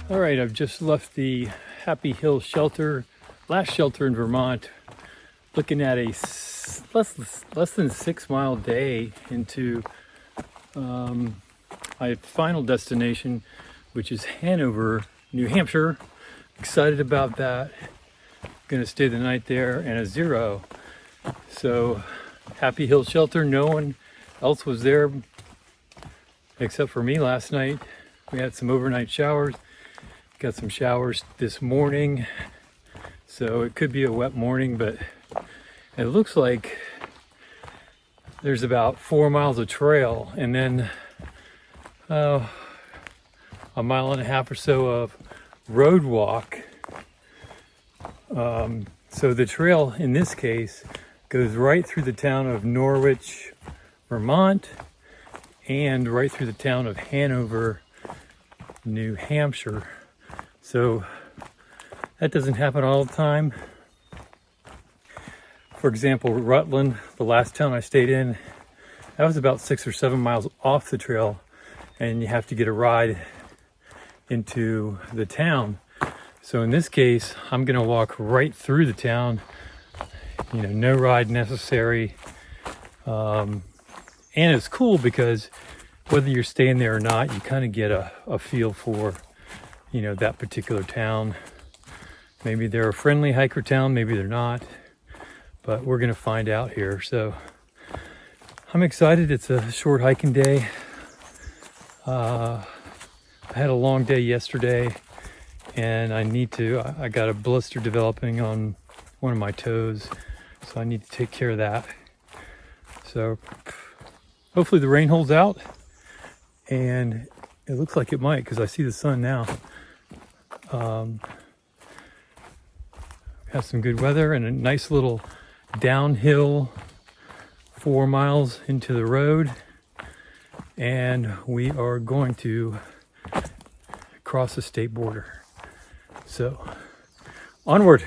All right, I've just left the Happy Hill shelter, last shelter in Vermont, looking at a less than 6 mile day into my final destination, which is Hanover, New Hampshire. Excited about that. Gonna stay the night there, and a 0. So Happy Hill shelter, no one else was there except for me last night. We had some overnight showers. Got some showers this morning, so it could be a wet morning, but it looks like there's about 4 miles of trail and then a 1.5 miles or so of road walk. So the trail in this case goes right through the town of Norwich, Vermont, and right through the town of Hanover, New Hampshire. So that doesn't happen all the time. For example, Rutland, the last town I stayed in, that was about 6 or 7 miles off the trail, and you have to get a ride into the town. So in this case, I'm gonna walk right through the town, no ride necessary. And it's cool because whether you're staying there or not, you kind of get a feel for that particular town. Maybe they're a friendly hiker town, maybe they're not, but we're gonna find out here. So I'm excited. It's a short hiking day. I had a long day yesterday, and I got a blister developing on one of my toes, so I need to take care of that. So hopefully the rain holds out, and it looks like it might because I see the sun now. Have some good weather and a nice little downhill 4 miles into the road, and we are going to cross the state border. So onward.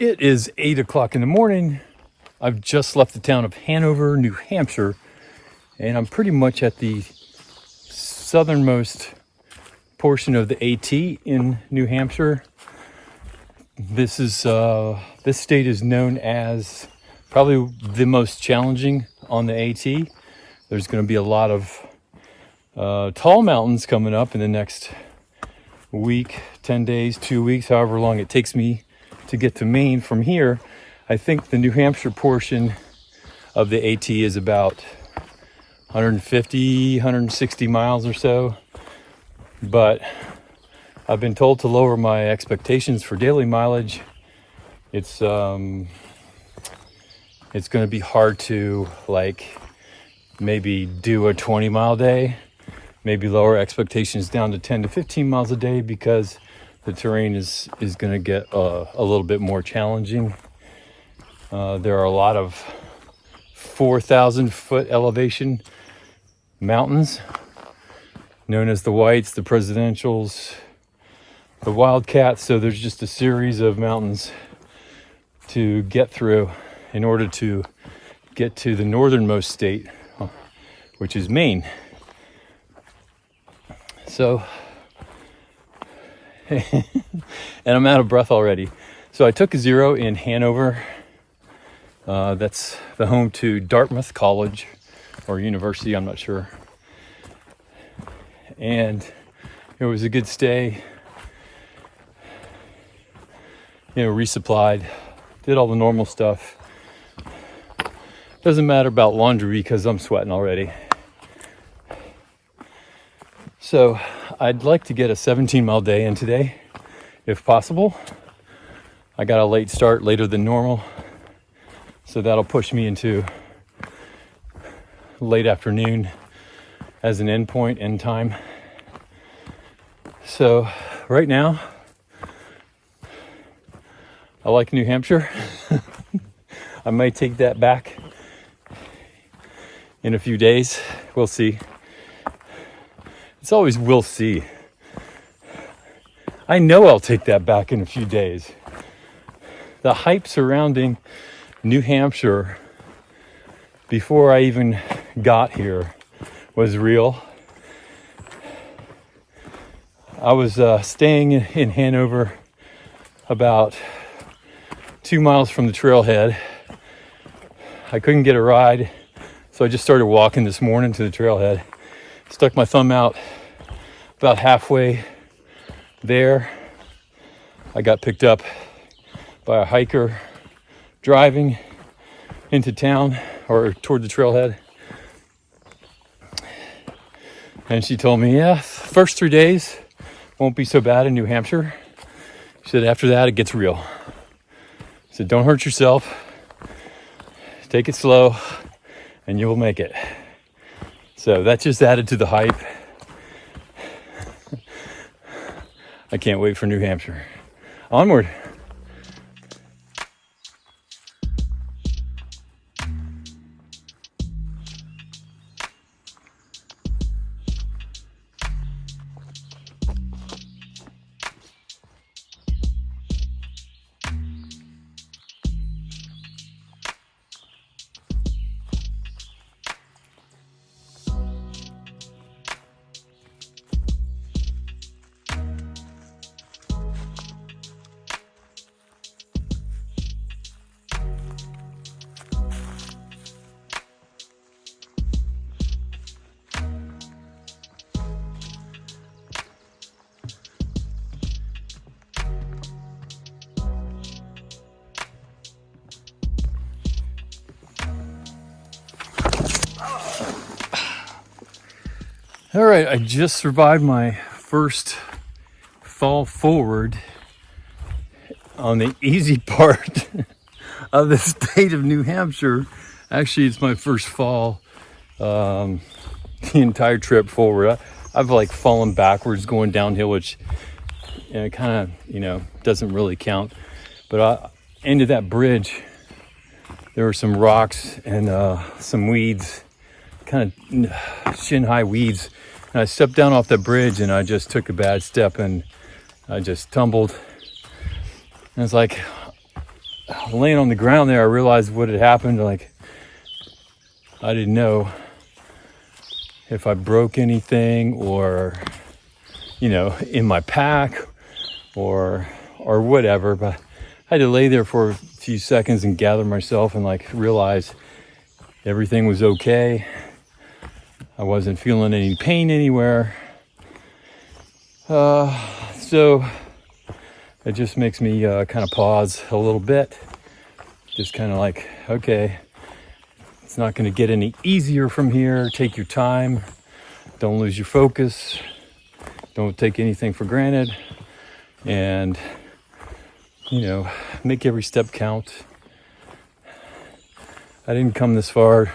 It is 8 o'clock in the morning. I've just left the town of Hanover, New Hampshire, and I'm pretty much at the southernmost portion of the AT in New Hampshire. This state is known as probably the most challenging on the AT. There's going to be a lot of tall mountains coming up in the next week, 10 days, 2 weeks, however long it takes me to get to Maine from here. I think the New Hampshire portion of the AT is about 150, 160 miles or so. But I've been told to lower my expectations for daily mileage. It's going to be hard to maybe do a 20-mile day, maybe lower expectations down to 10 to 15 miles a day because the terrain is going to get a little bit more challenging. There are a lot of 4,000 foot elevation mountains known as the Whites, the Presidentials, the Wildcats. So there's just a series of mountains to get through in order to get to the northernmost state, which is Maine. So, and I'm out of breath already. So I took a zero in Hanover. That's the home to Dartmouth College or University, I'm not sure. And it was a good stay. Resupplied, did all the normal stuff. Doesn't matter about laundry because I'm sweating already. So I'd like to get a 17-mile day in today, if possible. I got a late start, later than normal. So that'll push me into late afternoon as an end time. So right now, I like New Hampshire. I might take that back in a few days. We'll see. It's always we'll see. I know I'll take that back in a few days. The hype surrounding New Hampshire before I even got here was real. I was staying in Hanover about 2 miles from the trailhead. I couldn't get a ride, so I just started walking this morning to the trailhead. Stuck my thumb out about halfway there. I got picked up by a hiker driving into town or toward the trailhead. And she told me, first 3 days won't be so bad in New Hampshire. She said, after that, it gets real. She said, don't hurt yourself. Take it slow and you will make it. So that just added to the hype. I can't wait for New Hampshire. Onward. All right, I just survived my first fall forward on the easy part of the state of New Hampshire. Actually, it's my first fall the entire trip forward. I've fallen backwards going downhill, which kind of, doesn't really count. But into that bridge, there were some rocks and some weeds, kind of shin-high weeds. And I stepped down off the bridge and I just took a bad step and I just tumbled. And it's like, laying on the ground there, I realized what had happened. Like, I didn't know if I broke anything or, in my pack or whatever, but I had to lay there for a few seconds and gather myself and realize everything was okay. I wasn't feeling any pain anywhere. So it just makes me kind of pause a little bit. Just kind of okay, it's not going to get any easier from here. Take your time. Don't lose your focus. Don't take anything for granted. And, make every step count. I didn't come this far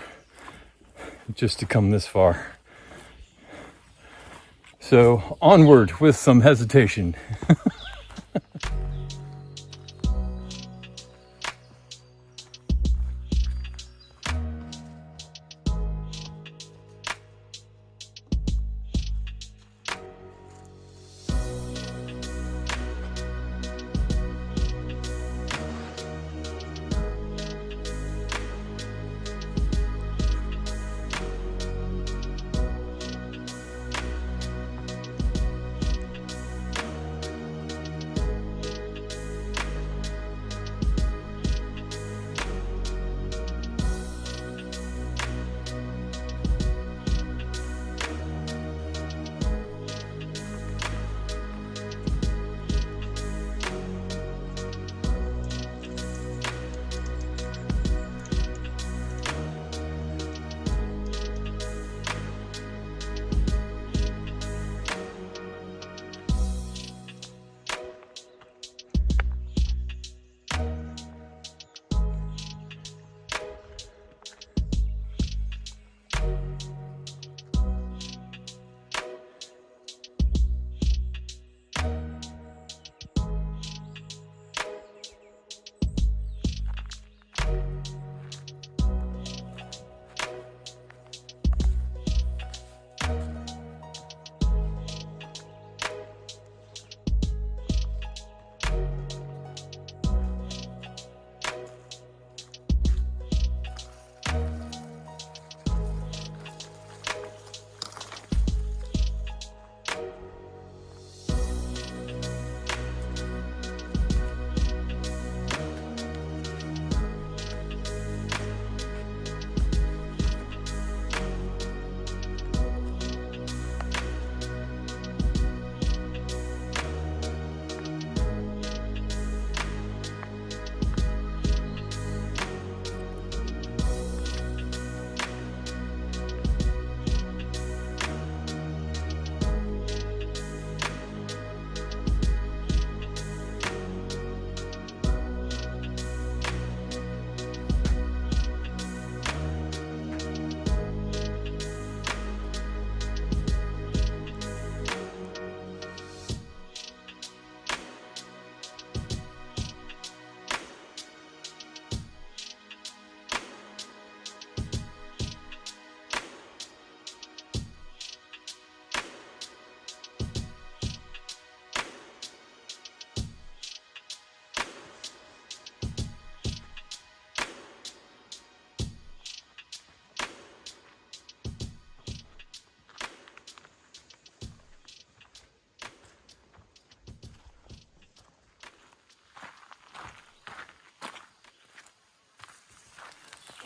just to come this far. So onward with some hesitation.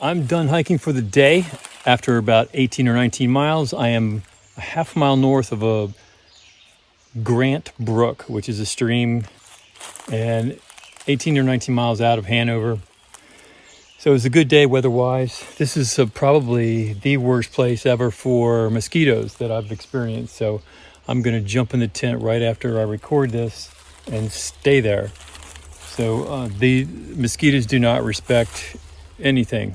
I'm done hiking for the day. After about 18 or 19 miles, I am a half mile north of a Grant Brook, which is a stream, and 18 or 19 miles out of Hanover. So it was a good day weather-wise. This is probably the worst place ever for mosquitoes that I've experienced. So I'm going to jump in the tent right after I record this and stay there. So the mosquitoes do not respect anything.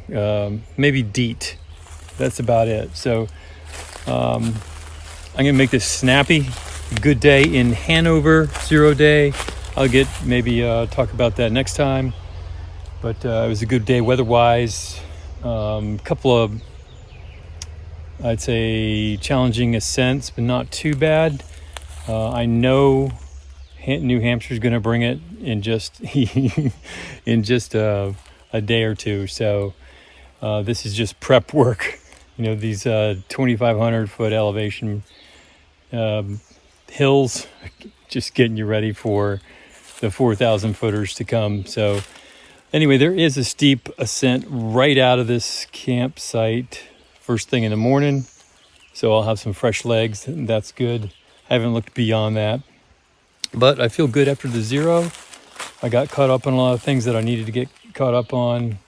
Maybe DEET. That's about it. So I'm going to make this snappy. Good day in Hanover, 0 day. I'll get maybe talk about that next time. But it was a good day weather-wise. Couple of, I'd say, challenging ascents, but not too bad. I know New Hampshire's going to bring it in just in just a day or two. So this is just prep work. You know, these 2,500 foot elevation hills, just getting you ready for the 4,000 footers to come. So anyway, there is a steep ascent right out of this campsite first thing in the morning. So I'll have some fresh legs, and that's good. I haven't looked beyond that. But I feel good after the zero. I got caught up on a lot of things that I needed to get caught up on.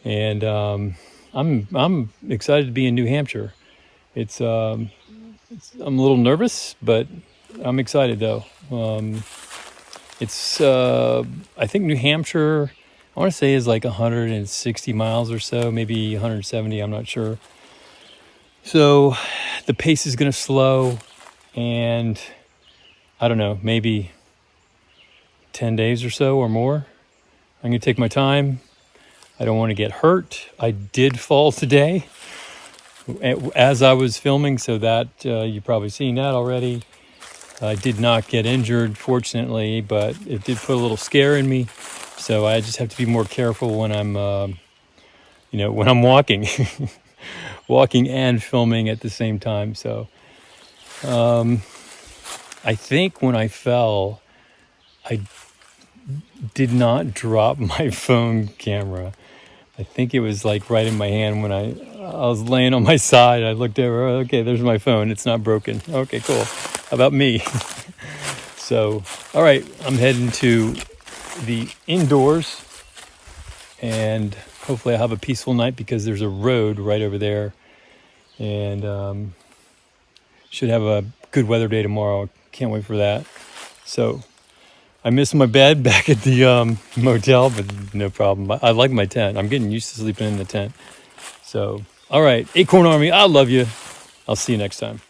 And I'm excited to be in New Hampshire. I'm a little nervous, but I'm excited though. I think New Hampshire, I want to say is like 160 miles or so, maybe 170, I'm not sure. So the pace is going to slow, and I don't know, maybe 10 days or so or more. I'm going to take my time. I don't want to get hurt. I did fall today as I was filming, so that you've probably seen that already. I did not get injured, fortunately, but it did put a little scare in me. So I just have to be more careful when I'm, when I'm walking, walking and filming at the same time. So I think when I fell, I did not drop my phone camera. I think it was like right in my hand when I was laying on my side. I looked over, okay, there's my phone. It's not broken. Okay, cool. How about me? So, all right, I'm heading to the indoors, and hopefully I'll have a peaceful night because there's a road right over there, and should have a good weather day tomorrow. Can't wait for that. So I miss my bed back at the motel, but no problem. I like my tent. I'm getting used to sleeping in the tent. So, all right, Acorn Army, I love you. I'll see you next time.